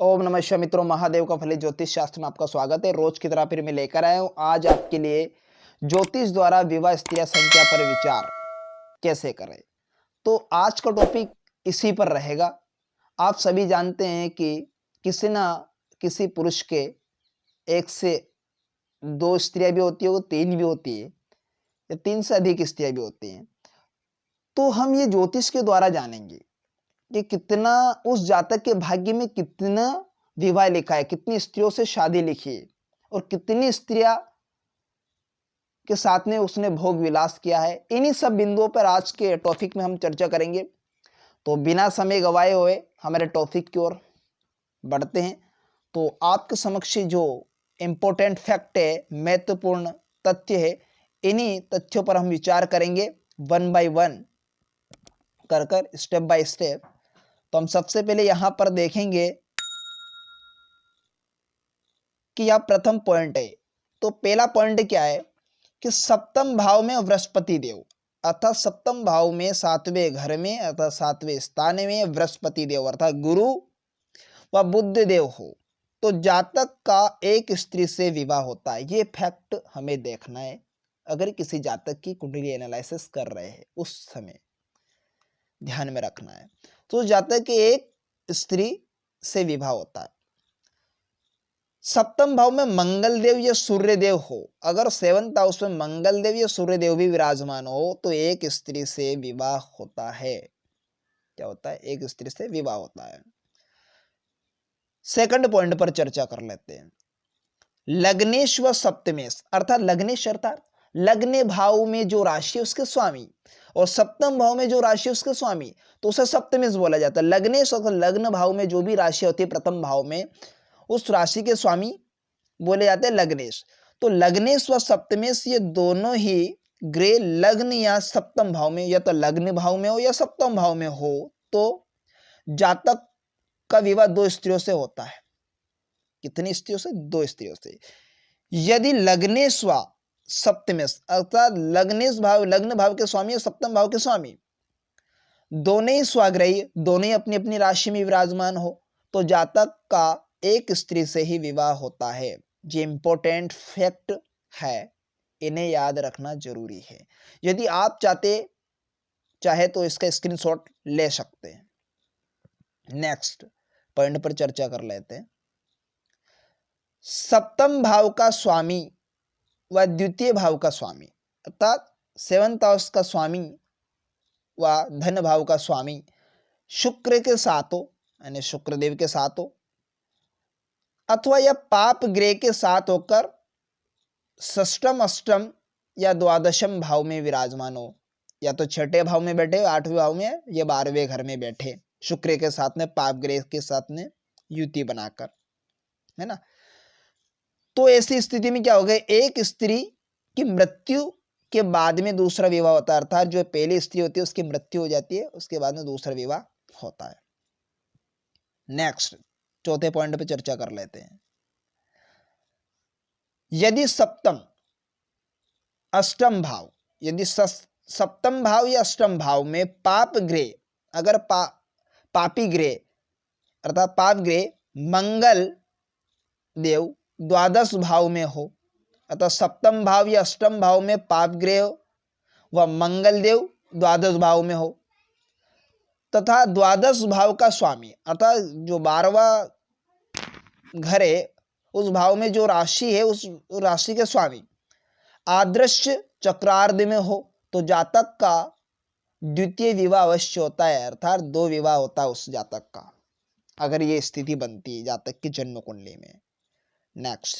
ओम नमः शिवाय मित्रों, महादेव का फलित ज्योतिष शास्त्र में आपका स्वागत है। रोज की तरह फिर मैं लेकर आया हूं आज आपके लिए ज्योतिष द्वारा विवाह स्त्रियां संख्या पर विचार कैसे करें। तो आज का टॉपिक इसी पर रहेगा। आप सभी जानते हैं कि किसी ना किसी पुरुष के एक से दो स्त्रियां भी होती है, वो तीन भी होती है या तीन से अधिक स्त्रियां भी होती हैं। तो हम ये ज्योतिष के द्वारा जानेंगे कि कितना उस जातक के भाग्य में कितना विवाह लिखा है, कितनी स्त्रियों से शादी लिखी है और कितनी स्त्रियां के साथ में उसने भोग विलास किया है। इन्हीं सब बिंदुओं पर आज के टॉपिक में हम चर्चा करेंगे। तो बिना समय गवाए हुए हमारे टॉपिक की ओर बढ़ते हैं। तो आपके समक्ष जो इम्पोर्टेंट फैक्ट है, महत्वपूर्ण तथ्य है, इन्हीं तथ्यों पर हम विचार करेंगे वन बाय वन कर स्टेप बाय स्टेप। तो हम सबसे पहले यहां पर देखेंगे कि यह प्रथम पॉइंट है। तो पहला पॉइंट क्या है कि सप्तम भाव में बृहस्पति देव, अर्थात सप्तम भाव में सातवें घर में अर्थात सातवें स्थान में बृहस्पति देव अर्थात गुरु व बुध देव हो तो जातक का एक स्त्री से विवाह होता है। ये फैक्ट हमें देखना है। अगर किसी जातक की कुंडली एनालिसिस कर रहे हैं उस समय ध्यान में रखना है। तो जातक के एक स्त्री से विवाह होता है। सप्तम भाव में मंगल देव या सूर्य देव हो, अगर सेवंथ हाउस में मंगल देव या सूर्य देव भी विराजमान हो तो एक स्त्री से विवाह होता है। क्या होता है? एक स्त्री से विवाह होता है। सेकंड पॉइंट पर चर्चा कर लेते हैं। लग्नेश व सप्तमेश, अर्थात लग्नेश अर्थात लग्न भाव में जो राशि है उसके स्वामी और सप्तम भाव में जो राशि है उसके स्वामी, तो उसे सप्तमेश बोला जाता है। लग्नेश और लग्न भाव में जो भी राशि होती है प्रथम भाव में, उस राशि के स्वामी बोले जाते हैं लग्नेश। तो लग्नेश व सप्तमेश ये दोनों ही ग्रह लग्न या सप्तम भाव में, या तो लग्न भाव में हो या सप्तम भाव में हो, तो जातक का विवाह दो स्त्रियों से होता है। कितनी स्त्रियों से? दो स्त्रियों से। यदि लग्नेश व सप्तमेश अर्थात लग्नेश भाव, लग्न भाव के स्वामी और सप्तम भाव के स्वामी दोनों ही स्वाग्रही, दोनों ही अपनी अपनी राशि में विराजमान हो तो जातक का एक स्त्री से ही विवाह होता है। ये इंपॉर्टेंट फैक्ट है, इन्हें याद रखना जरूरी है। यदि आप चाहे तो इसका स्क्रीनशॉट ले सकते हैं। नेक्स्ट पॉइंट पर चर्चा कर लेते हैं। सप्तम भाव का स्वामी व द्वितीय भाव का स्वामी अर्थात सेवंथ हाउस का स्वामी व धन भाव का स्वामी शुक्र के साथ हो, यानी शुक्रदेव के साथ हो, अथवा यह पाप ग्रह के साथ होकर षष्टम अष्टम या द्वादशम भाव में विराजमान हो, या तो छठे भाव में बैठे, आठवें भाव में या 12वें घर में बैठे, शुक्र के साथ में पाप ग्रह के साथ में युति बनाकर, है ना। तो ऐसी स्थिति में क्या हो गया, एक स्त्री की मृत्यु के बाद में दूसरा विवाह होता है, अर्थात जो पहली स्त्री होती है उसकी मृत्यु हो जाती है, उसके बाद में दूसरा विवाह होता है। नेक्स्ट चौथे पॉइंट पे चर्चा कर लेते हैं। यदि सप्तम अष्टम भाव, यदि सप्तम भाव या अष्टम भाव में पाप ग्रह, अगर पापी ग्रह अर्थात पाप ग्रह मंगल देव द्वादश भाव में हो, अतः सप्तम भाव या अष्टम भाव में पाप ग्रह व मंगल देव द्वादश भाव में हो, तथा द्वादश भाव का स्वामी अर्थात जो 12वां घर है उस भाव में जो राशि है उस राशि के स्वामी आदृश्य चक्रार्ध में हो तो जातक का द्वितीय विवाह अवश्य होता है, अर्थात दो विवाह होता है उस जातक का, अगर ये स्थिति बनती है जातक की जन्म कुंडली में। नेक्स्ट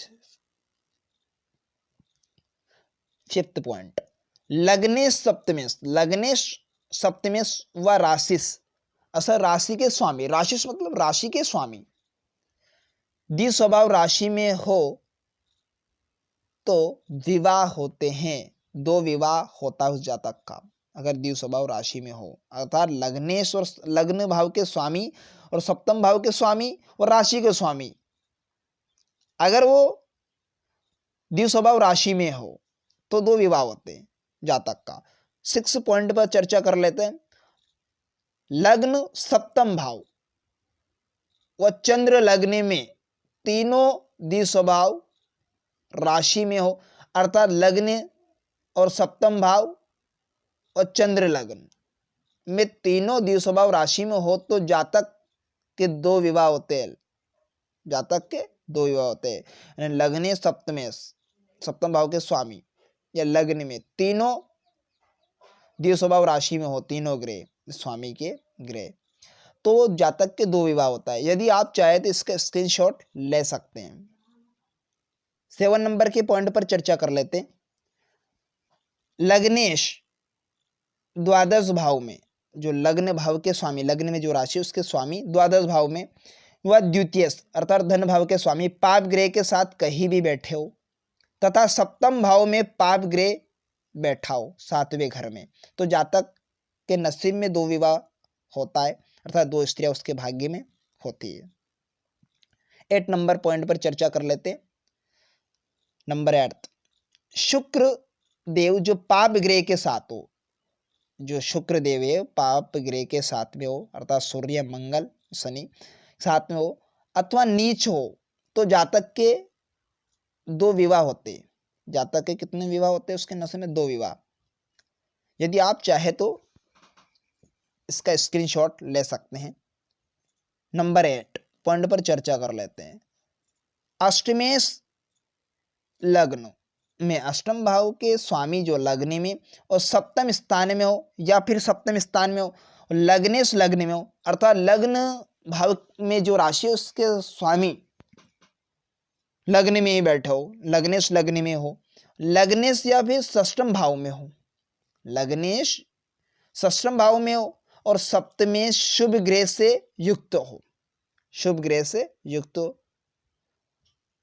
फिफ्थ पॉइंट, लग्नेश सप्तमेश, लग्नेश सप्तमेश व राशिस, असल राशि के स्वामी, राशिस मतलब राशि के स्वामी द्वि स्वभाव राशि में हो तो विवाह होते हैं, दो विवाह होता है उस जातक का अगर द्वि स्वभाव राशि में हो, अर्थात लग्नेश और लग्न भाव के स्वामी और सप्तम भाव के स्वामी और राशि के स्वामी अगर वो द्वि स्वभाव राशि में हो तो दो विवाह होते हैं जातक का। 6 पॉइंट पर चर्चा कर लेते हैं। लग्न सप्तम भाव व चंद्र लग्न में, तीनों द्विस्वभाव राशि में हो, अर्थात लग्न और सप्तम भाव और चंद्र लग्न में तीनों द्विस्वभाव राशि में हो तो जातक के दो विवाह होते हैं। जातक के दो विवाह होते हैं। लग्न सप्तमेश, सप्तम भाव के स्वामी, या लग्न में तीनों द्विस्वभाव राशि में हो, तीनों ग्रह स्वामी के ग्रह, तो जातक के दो विवाह होता है। यदि आप चाहे तो इसका स्क्रीनशॉट ले सकते हैं। 7 नंबर के पॉइंट पर चर्चा कर लेते हैं। लग्नेश द्वादश भाव में, जो लग्न भाव के स्वामी, लग्न में जो राशि उसके स्वामी द्वादश भाव में, वह द्वितीय अर्थात धन भाव के स्वामी पाप ग्रह के साथ कहीं भी बैठे हो, तथा सप्तम भाव में पाप ग्रह बैठा हो 7वें घर में, तो जातक के नसीब में दो विवाह होता है, अर्थात दो स्त्रियां उसके भाग्य में होती है। 8 नंबर पॉइंट पर चर्चा कर लेते। नंबर 8, शुक्र देव जो पाप ग्रह के साथ हो, जो शुक्र देव है पाप ग्रह के साथ में हो, अर्थात सूर्य मंगल शनि साथ में हो, अथवा नीच हो, तो जातक के दो विवाह होते हैं। जातक के कितने विवाह होते हैं? उसके नसीब में दो विवाह। यदि आप चाहे तो इसका स्क्रीनशॉट ले सकते हैं। नंबर 8 पॉइंट पर चर्चा कर लेते हैं। अष्टमेश लग्न में, अष्टम भाव के स्वामी जो लग्न में और सप्तम स्थान में हो, या फिर सप्तम स्थान में हो, लग्नेश लग्न में हो, अर्थात लग्न भाव में जो राशि है उसके स्वामी लग्न में ही बैठा हो, लग्नेश लग्न में हो, लग्नेश या फिर षष्ठम भाव में हो, लग्नेश षष्ठम भाव में हो और सप्तमेश शुभ ग्रह से युक्त हो, शुभ ग्रह से युक्त हो,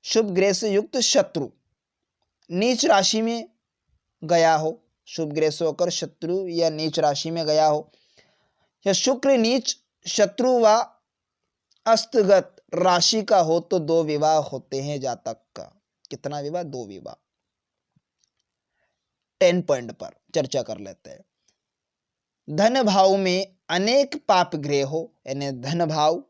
शुभ ग्रह से युक्त शत्रु नीच राशि में गया हो, शुभ ग्रह से होकर शत्रु या नीच राशि में गया हो, या शुक्र नीच शत्रु व अस्तगत राशि का हो, तो दो विवाह होते हैं जातक का। कितना विवाह? दो विवाह। 10 पॉइंट पर चर्चा कर लेते हैं। धन भाव में अनेक पाप ग्रह हो, यानी धन भाव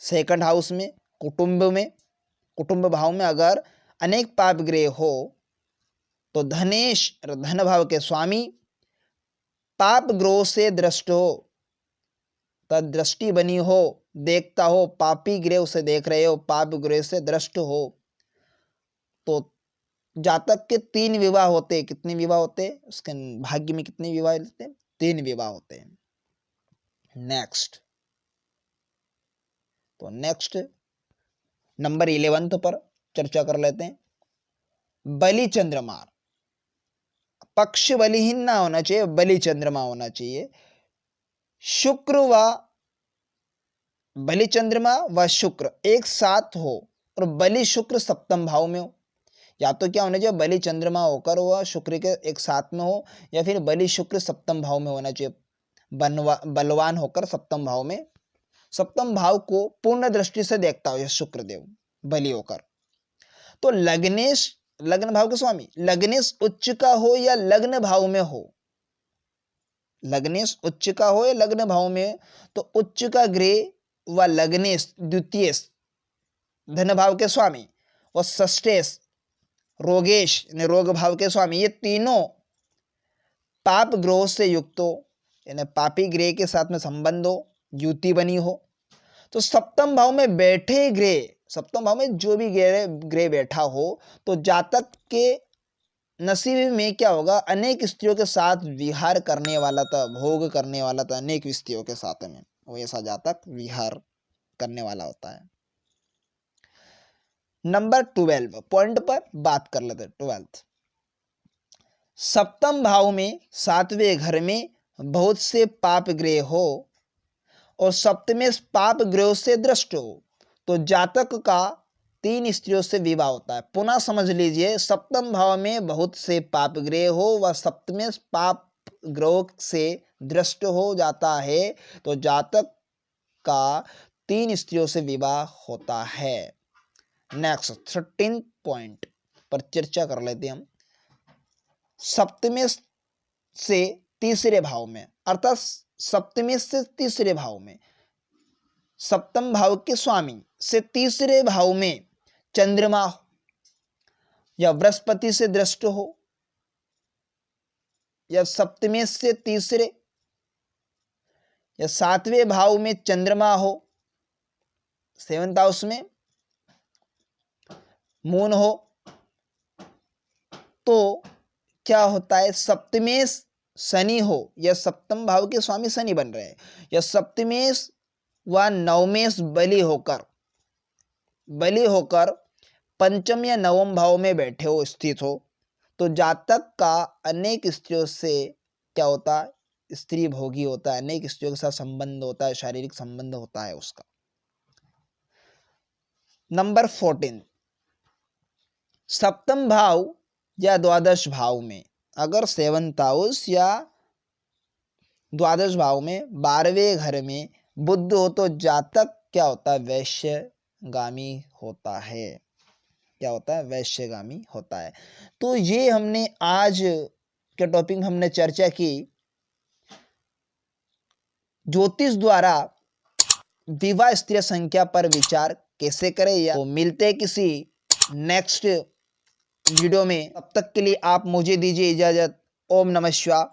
सेकंड हाउस में, कुटुंब भाव में अगर अनेक पाप ग्रह हो, तो धनेश धन भाव के स्वामी पाप ग्रह से दृष्ट हो, तद दृष्टि बनी हो, देखता हो, पापी ग्रह उसे देख रहे हो, पाप ग्रह से दृष्ट हो, तो जातक के 3 विवाह होते। कितने विवाह होते? उसके भाग्य में कितने विवाह होते? 3 विवाह होते हैं। नेक्स्ट नंबर 11 पर चर्चा कर लेते हैं। बलि चंद्रमा, पक्ष बलिहीन ना होना चाहिए, बलि चंद्रमा होना चाहिए। शुक्र व बलि चंद्रमा व शुक्र एक साथ हो और बलि शुक्र सप्तम भाव में हो, या तो क्या होना चाहिए? बलि चंद्रमा होकर वह शुक्र के एक साथ में हो, या फिर बलि शुक्र सप्तम भाव में होना चाहिए, बलवान होकर सप्तम भाव में, सप्तम भाव को पूर्ण दृष्टि से देखता हो यह शुक्र देव बलि होकर। तो लग्नेश लग्न भाव के स्वामी लग्नेश उच्च का हो या लग्न भाव में हो, लग्नेश उच्च का हो या लग्न भाव में, तो उच्च का ग्रह व लग्नेश द्वितीय धन भाव के स्वामी और षष्ठेश रोगेश रोग भाव के स्वामी, ये तीनों पाप ग्रह से युक्त हो, यानी पापी ग्रह के साथ में संबंध हो, युति बनी हो, तो सप्तम भाव में बैठे ग्रह, सप्तम भाव में जो भी ग्रह बैठा हो, तो जातक के नसीब में क्या होगा? अनेक स्त्रियों के साथ विहार करने वाला था, भोग करने वाला था, अनेक स्त्रियों के साथ में वो ऐसा जातक विहार करने वाला होता है। नंबर 12 पॉइंट पर बात कर लेते हैं। 12 सप्तम भाव में 7वें घर में बहुत से पाप ग्रह हो और सप्तमें पाप ग्रह से दृष्ट हो, तो जातक का 3 स्त्रियों से विवाह होता है। पुनः समझ लीजिए, सप्तम भाव में बहुत से पाप ग्रह हो व सप्तमें पाप ग्रह से दृष्ट हो जाता है, तो जातक का 3 स्त्रियों से विवाह होता है। नेक्स्ट 13 पॉइंट पर चर्चा कर लेते हैं हम। सप्तमें से तीसरे भाव में, अर्थात सप्तमें से तीसरे भाव में सप्तम भाव के स्वामी से तीसरे भाव में चंद्रमा हो, या बृहस्पति से दृष्ट हो, या सप्तमेश से तीसरे या सातवें भाव में चंद्रमा हो, सेवंथ हाउस में मून हो, तो क्या होता है, सप्तमेश शनि हो, या सप्तम भाव के स्वामी शनि बन रहे हैं, या सप्तमेश व नवमेश बली होकर पंचम या नवम भाव में बैठे हो, स्थित हो, तो जातक का अनेक स्त्रियों से क्या होता है, स्त्री भोगी होता है, अनेक स्त्रियों के साथ संबंध होता है, शारीरिक संबंध होता है उसका। नंबर 14, सप्तम भाव या द्वादश भाव में अगर सेवंथ हाउस या द्वादश भाव में 12वें घर में बुध हो तो जातक क्या होता है, वैश्यगामी होता है। क्या होता है, वैश्यगामी होता है। तो ये हमने आज के टॉपिक में हमने चर्चा की ज्योतिष द्वारा विवाह स्त्री संख्या पर विचार कैसे करें। या तो मिलते हैं किसी नेक्स्ट वीडियो में, तब तक के लिए आप मुझे दीजिए इजाजत। ओम नमः शिवाय।